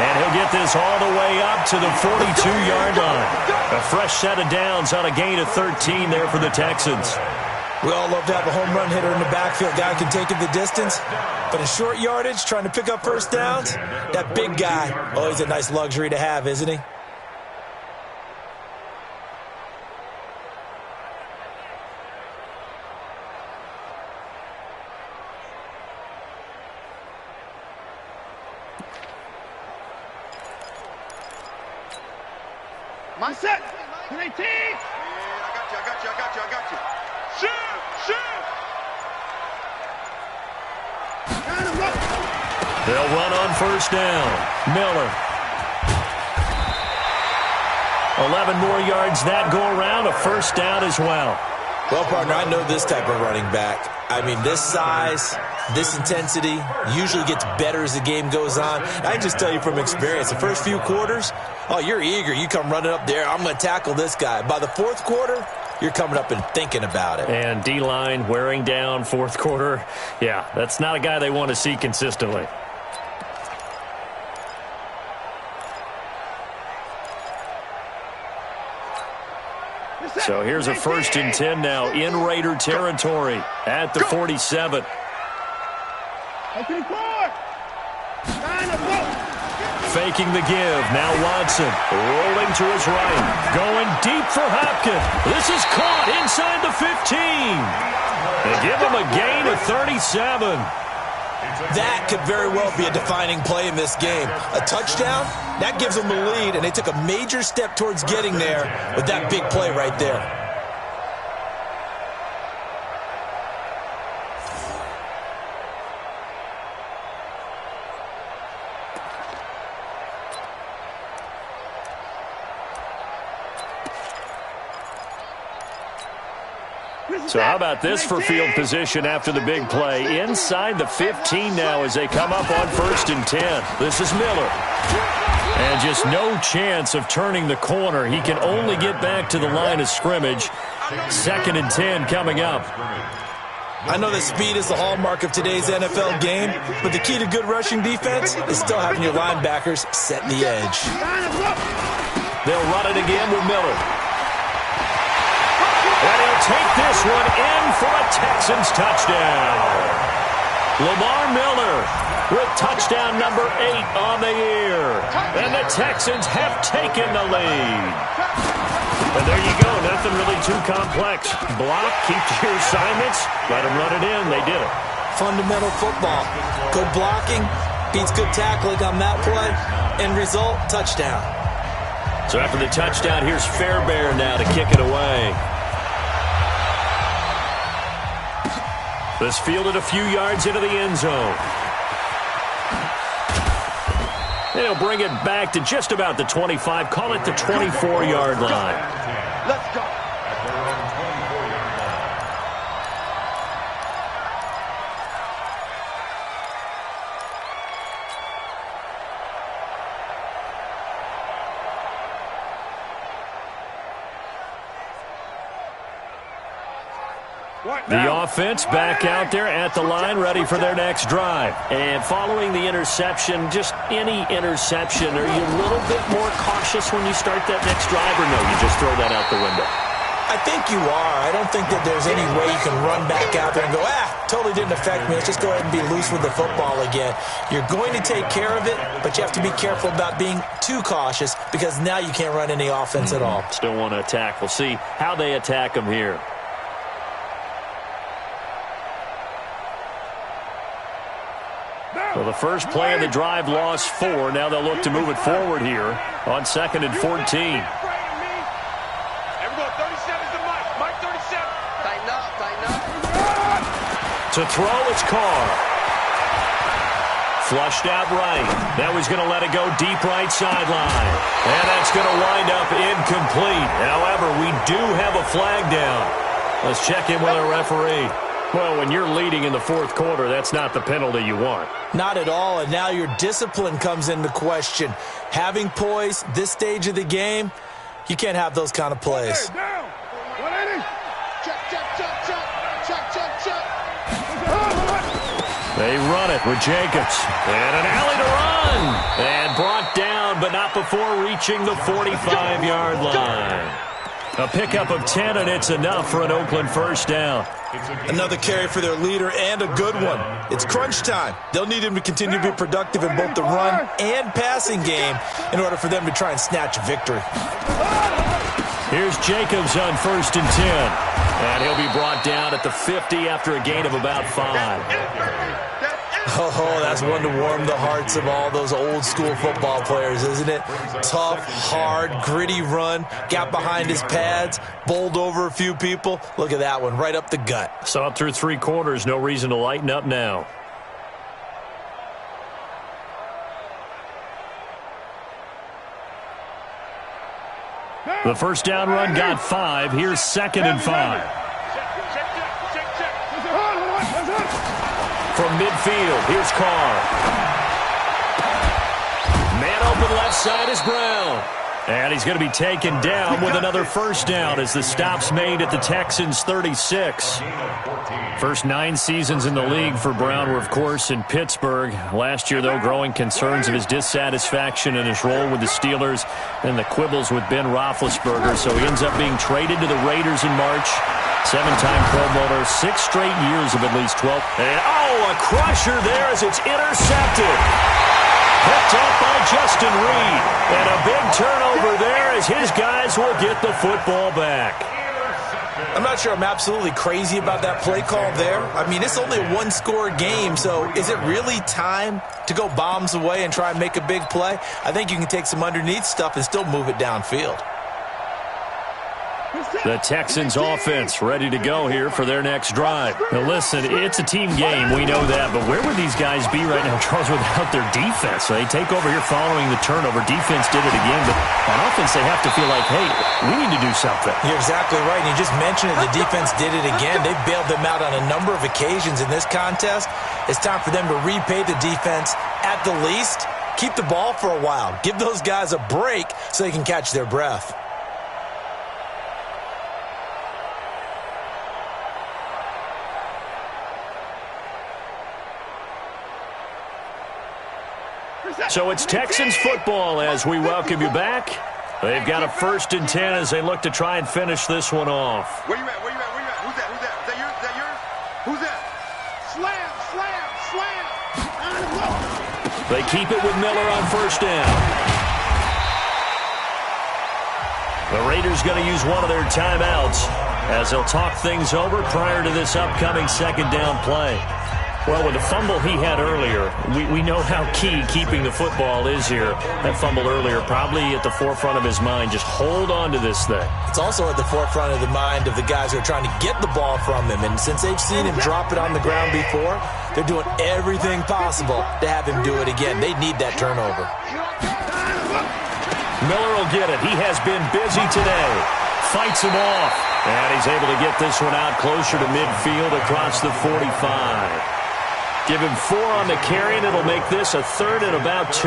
And he'll get this all the way up to the 42-yard line. A fresh set of downs on a gain of 13 there for the Texans. We all love to have a home run hitter in the backfield. Guy can take it the distance. But in short yardage, trying to pick up first downs, that big guy, always a nice luxury to have, isn't he? My set. 19. Yeah, I got you. Shoot. They'll run on first down. Miller. 11 more yards that go around. A first down as well. Well, partner, I know this type of running back. I mean, this size, this intensity usually gets better as the game goes on. I can just tell you from experience, the first few quarters, oh, you're eager. You come running up there. I'm going to tackle this guy. By the fourth quarter, you're coming up and thinking about it. And D-line wearing down fourth quarter. Yeah, that's not a guy they want to see consistently. So here's a 1st and 10 now in Raider territory at the 47. Faking the give. Now Watson rolling to his right. Going deep for Hopkins. This is caught inside the 15. They give him a gain of 37. That could very well be a defining play in this game. A touchdown, that gives them the lead, and they took a major step towards getting there with that big play right there. So how about this for field position after the big play? Inside the 15 now as they come up on 1st and 10. This is Miller. And just no chance of turning the corner. He can only get back to the line of scrimmage. 2nd and 10 coming up. I know that speed is the hallmark of today's NFL game, but the key to good rushing defense is still having your linebackers set the edge. They'll run it again with Miller. And he'll take this one in for a Texans touchdown. Lamar Miller with touchdown number 8 on the year. And the Texans have taken the lead. And there you go. Nothing really too complex. Block, keep to your assignments, let them run it in. They did it. Fundamental football. Good blocking beats good tackling on that play. End result, touchdown. So after the touchdown, here's Fairbairn now to kick it away. This fielded a few yards into the end zone. And he'll bring it back to just about the 25. Call it the 24-yard line. Let's go. The offense back out there at the line, ready for their next drive. And following the interception, just any interception, are you a little bit more cautious when you start that next drive, or no, you just throw that out the window? I think you are. I don't think that there's any way you can run back out there and go, totally didn't affect me. Let's just go ahead and be loose with the football again. You're going to take care of it, but you have to be careful about being too cautious because now you can't run any offense at all. Still want to attack. We'll see how they attack them here. Well, the first play of the drive lost 4. Now they'll look to move it forward here on 2nd and 14. Everyone, 37's the mic. Mike 37. Tighten up, tighten up. To throw, it's Carr. Flushed out right. Now he's going to let it go deep right sideline. And that's going to wind up incomplete. However, we do have a flag down. Let's check in with our referee. Well, when you're leading in the 4th quarter, that's not the penalty you want. Not at all, and now your discipline comes into question. Having poise this stage of the game, you can't have those kind of plays. Down. 180. Check, check, check, check. Check, check, check. They run it with Jacobs. And an alley to run. And brought down, but not before reaching the 45-yard line. A pickup of 10, and it's enough for an Oakland first down. Another carry for their leader, and a good one. It's crunch time. They'll need him to continue to be productive in both the run and passing game in order for them to try and snatch a victory. Here's Jacobs on 1st and 10. And he'll be brought down at the 50 after a gain of about 5. Oh, that's one to warm the hearts of all those old-school football players, isn't it? Tough, hard, gritty run, got behind his pads, bowled over a few people. Look at that one, right up the gut. So up through 3 quarters, no reason to lighten up now. The first down run got 5. Here's 2nd and 5. From midfield, here's Carr. Man open left side is Brown. And he's going to be taken down with another first down as the stop's made at the Texans' 36. First 9 seasons in the league for Brown were, of course, in Pittsburgh. Last year, though, growing concerns of his dissatisfaction in his role with the Steelers and the quibbles with Ben Roethlisberger. So he ends up being traded to the Raiders in March. 7-time Pro Bowler, 6 straight years of at least 12. And, a crusher there as it's intercepted. Picked up by Justin Reed. And a big turnover there as his guys will get the football back. I'm not sure I'm absolutely crazy about that play call there. I mean, it's only a 1-score game, so is it really time to go bombs away and try and make a big play? I think you can take some underneath stuff and still move it downfield. The Texans offense ready to go here for their next drive. Now listen, it's a team game, we know that, but where would these guys be right now, Charles, without their defense? So they take over here following the turnover. Defense did it again, but on offense they have to feel like, hey, we need to do something. You're exactly right. And you just mentioned it, the defense did it again. They bailed them out on a number of occasions in this contest. It's time for them to repay the defense at the least. Keep the ball for a while. Give those guys a break so they can catch their breath. So it's Texans football as we welcome you back. They've got a 1st and 10 as they look to try and finish this one off. Where you at? Where you at? Where you at? Who's that? Who's that? Is that yours? Is that yours? Who's that? Slam, slam, slam. They keep it with Miller on 1st down. The Raiders going to use one of their timeouts as they'll talk things over prior to this upcoming 2nd down play. Well, with the fumble he had earlier, we know how key keeping the football is here. That fumble earlier probably at the forefront of his mind. Just hold on to this thing. It's also at the forefront of the mind of the guys who are trying to get the ball from him. And since they've seen him drop it on the ground before, they're doing everything possible to have him do it again. They need that turnover. Miller will get it. He has been busy today. Fights him off. And he's able to get this one out closer to midfield across the 45. Give him 4 on the carry, and it'll make this a 3rd and about 2.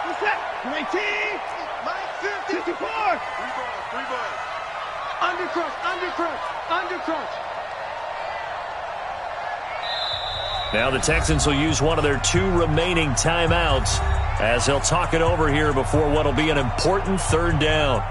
What's that? 19, Mike 50, 54. 3 balls, 3 balls. Undercrush, undercrush, undercrush. Now the Texans will use one of their 2 remaining timeouts as they'll talk it over here before what will be an important 3rd down.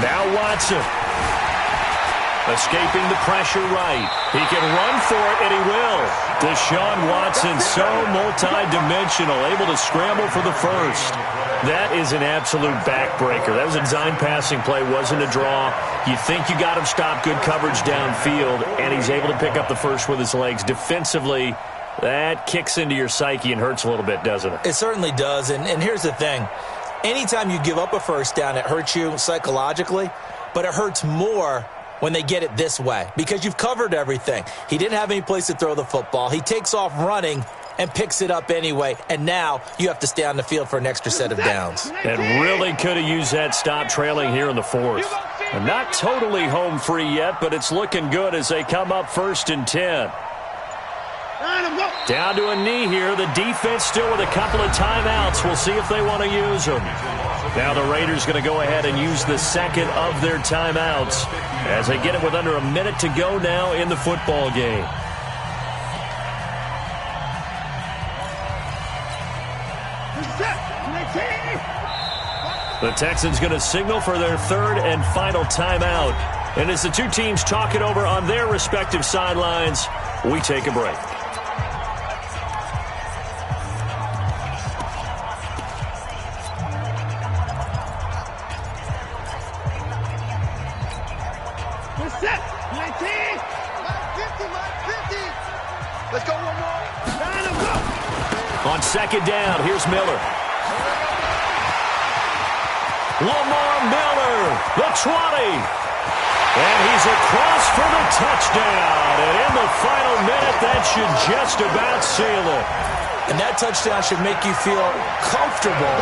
Now Watson. Escaping the pressure right. He can run for it, and he will. Deshaun Watson, so multi-dimensional, able to scramble for the 1st. That is an absolute backbreaker. That was a design passing play, wasn't a draw. You think you got him stopped, good coverage downfield, and he's able to pick up the 1st with his legs. Defensively, that kicks into your psyche and hurts a little bit, doesn't it? It certainly does, and here's the thing. Anytime you give up a 1st down, it hurts you psychologically, but it hurts more when they get it this way because you've covered everything. He didn't have any place to throw the football. He takes off running and picks it up anyway, and now you have to stay on the field for an extra set of downs. And really could have used that stop trailing here in the 4th. And not totally home free yet, but it's looking good as they come up 1st and 10. Down to a knee here. The defense still with a couple of timeouts. We'll see if they want to use them. Now the Raiders going to go ahead and use the 2nd of their timeouts as they get it with under a minute to go now in the football game. The Texans going to signal for their 3rd and final timeout. And as the 2 teams talk it over on their respective sidelines, we take a break. Let's go one more. On 2nd down, here's Miller. Lamar Miller, the 20. And he's across for the touchdown. And in the final minute, that should just about seal it. And that touchdown should make you feel comfortable.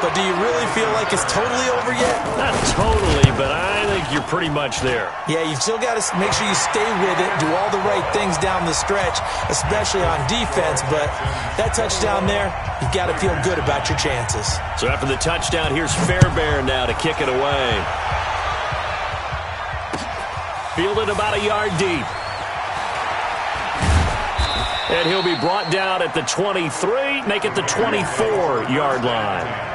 But do you really feel like it's totally over yet? Not totally, but I think you're pretty much there. Yeah, you've still got to make sure you stay with it, do all the right things down the stretch, especially on defense. But that touchdown there, you've got to feel good about your chances. So after the touchdown, here's Fairbairn now to kick it away. Fielded about a yard deep. And he'll be brought down at the 23, make it the 24-yard line.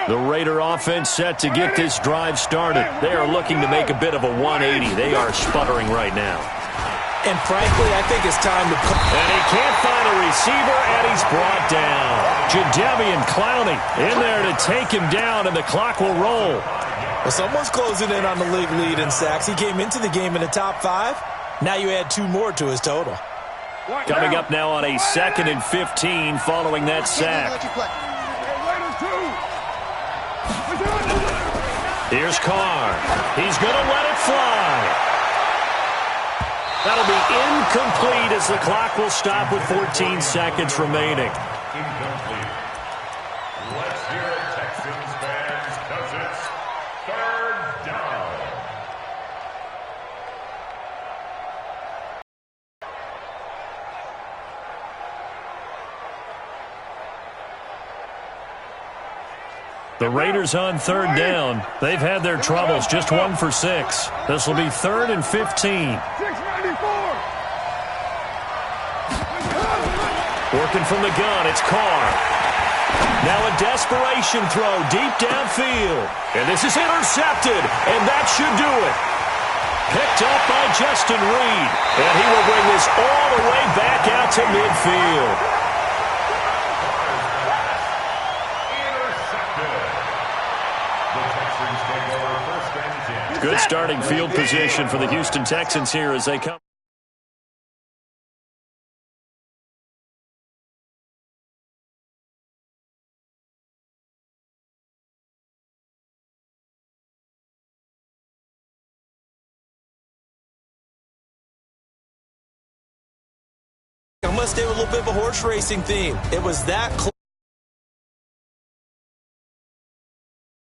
The Raider offense set to get this drive started. They are looking to make a bit of a 180. They are sputtering right now. And frankly, I think it's time to... And he can't find a receiver, and he's brought down. Jadeveon Clowney in there to take him down, and the clock will roll. Well, someone's closing in on the league lead in sacks. He came into the game in the top 5. Now you add 2 more to his total. Coming up now on a 2nd and 15 following that sack. Here's Carr. He's going to let it fly. That'll be incomplete as the clock will stop with 14 seconds remaining. Incomplete. Let's hear it, Texans fans, because it's 3rd down. The Raiders on 3rd down. They've had their troubles, just 1 for 6. This will be 3rd and 15. Working from the gun, it's Carr. Now a desperation throw deep downfield. And this is intercepted, and that should do it. Picked up by Justin Reed. And he will bring this all the way back out to midfield. Good starting field position for the Houston Texans here as they come. I'm going to stay with a little bit of a horse racing theme. It was that close.